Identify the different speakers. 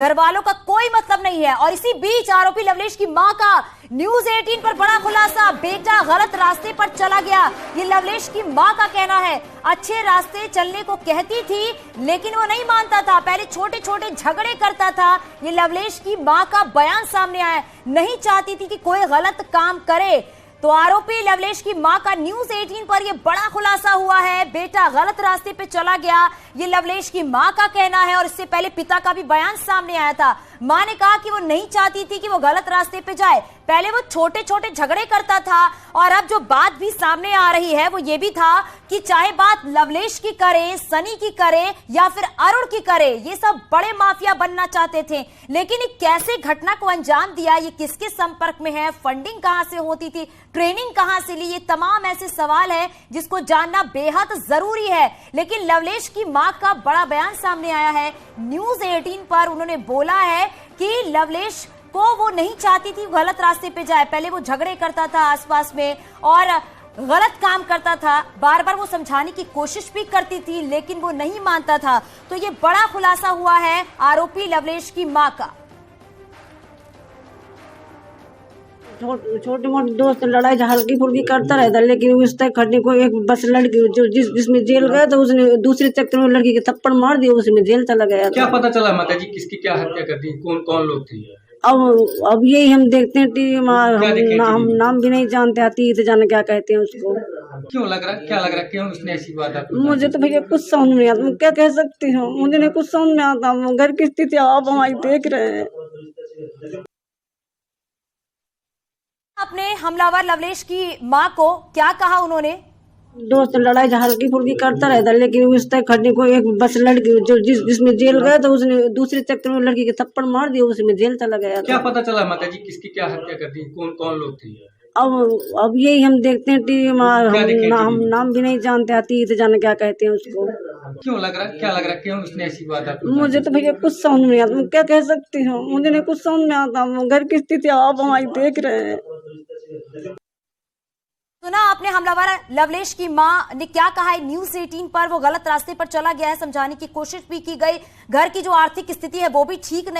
Speaker 1: घर वालों का कोई मतलब नहीं है। और इसी बीच आरोपी लवलेश की मां का न्यूज 18 पर बड़ा खुलासा, बेटा गलत रास्ते पर चला गया। ये लवलेश की मां का कहना है। अच्छे रास्ते चलने को कहती थी लेकिन वो नहीं मानता था, पहले छोटे छोटे झगड़े करता था। ये लवलेश की मां का बयान सामने आया, नहीं चाहती थी कि कोई गलत काम करे। तो आरोपी लवलेश की मां का न्यूज 18 पर यह बड़ा खुलासा हुआ है, बेटा गलत रास्ते पे चला गया। ये लवलेश की मां का कहना है और इससे पहले पिता का भी बयान सामने आया था। मां ने कहा कि वो नहीं चाहती थी कि वो गलत रास्ते पे जाए, पहले वो छोटे छोटे झगड़े करता था। और अब जो बात भी सामने आ रही है वो ये भी था कि चाहे बात लवलेश की करे, सनी की करे या फिर अरुण की करे, ये सब बड़े माफिया बनना चाहते थे। लेकिन कैसे घटना को अंजाम दिया, ये किसके संपर्क में है, फंडिंग कहां से होती थी, ट्रेनिंग कहां से ली, ये तमाम ऐसे सवाल है जिसको जानना बेहद जरूरी है। लेकिन लवलेश की मां का बड़ा बयान सामने आया है न्यूज 18 पर। उन्होंने बोला है कि लवलेश को वो नहीं चाहती थी गलत रास्ते पे जाए, पहले वो झगड़े करता था आसपास में और गलत काम करता था, बार बार वो समझाने की कोशिश भी करती थी लेकिन वो नहीं मानता था। तो ये बड़ा खुलासा हुआ है आरोपी लवलेश की मां का।
Speaker 2: छोटे मोटे दोस्त लड़ाई हल्की फुल्की करता रहता, लेकिन उस तक खड़ने को एक बस लड़की जो जिसमें जेल गया तो उसने दूसरे चक्कर में लड़की के थप्पड़ मार दिया, उसमें जेल चला गया।
Speaker 3: क्या पता चला माता जी किसकी क्या हत्या कर दी, कौन कौन लोग थे?
Speaker 2: अब यही हम देखते हैं टीवी में, हम नाम भी नहीं जानते, अतीत जाने क्या कहते हैं उसको।
Speaker 3: क्यों लग रहा, क्या लग रहा, क्यों उसने ऐसी बात आपको?
Speaker 2: मुझे तो भैया कुछ समझ नहीं आता, मैं क्या कह सकती हूँ, मुझे नहीं कुछ समझ में आता। घर की स्थिति आप हमारी देख रहे हैं।
Speaker 1: अपने हमलावर लवलेश की मां को क्या कहा उन्होंने?
Speaker 2: दोस्त लड़ाई हल्की फुल्की करता रहता, लेकिन उस तक खड़ने को एक बस लड़की जो जिसमें जेल गया तो उसने दूसरे चक्कर में लड़की के थप्पड़ मार दिया, उसमें जेल चला गया।
Speaker 3: क्या पता चला माता जी किसकी क्या हत्या कर दी, कौन कौन लोग थे?
Speaker 2: अब यही हम देखते हैं टीवी में, हम नाम भी नहीं जानते, अतीत जाने क्या कहते हैं उसको।
Speaker 3: क्यों लग रहा, क्या लग रहा, क्यों उसने ऐसी बात आपको?
Speaker 2: मुझे तो भैया कुछ समझ नहीं आता, मैं क्या कह सकती हूँ, मुझे नहीं कुछ समझ में आता। घर की स्थिति आप हमारी देख रहे हैं।
Speaker 1: सुना आपने हमलावर लवलेश की मां ने क्या कहा है न्यूज 18 पर। वो गलत रास्ते पर चला गया है, समझाने की कोशिश भी की गई, घर की जो आर्थिक स्थिति है वो भी ठीक नहीं।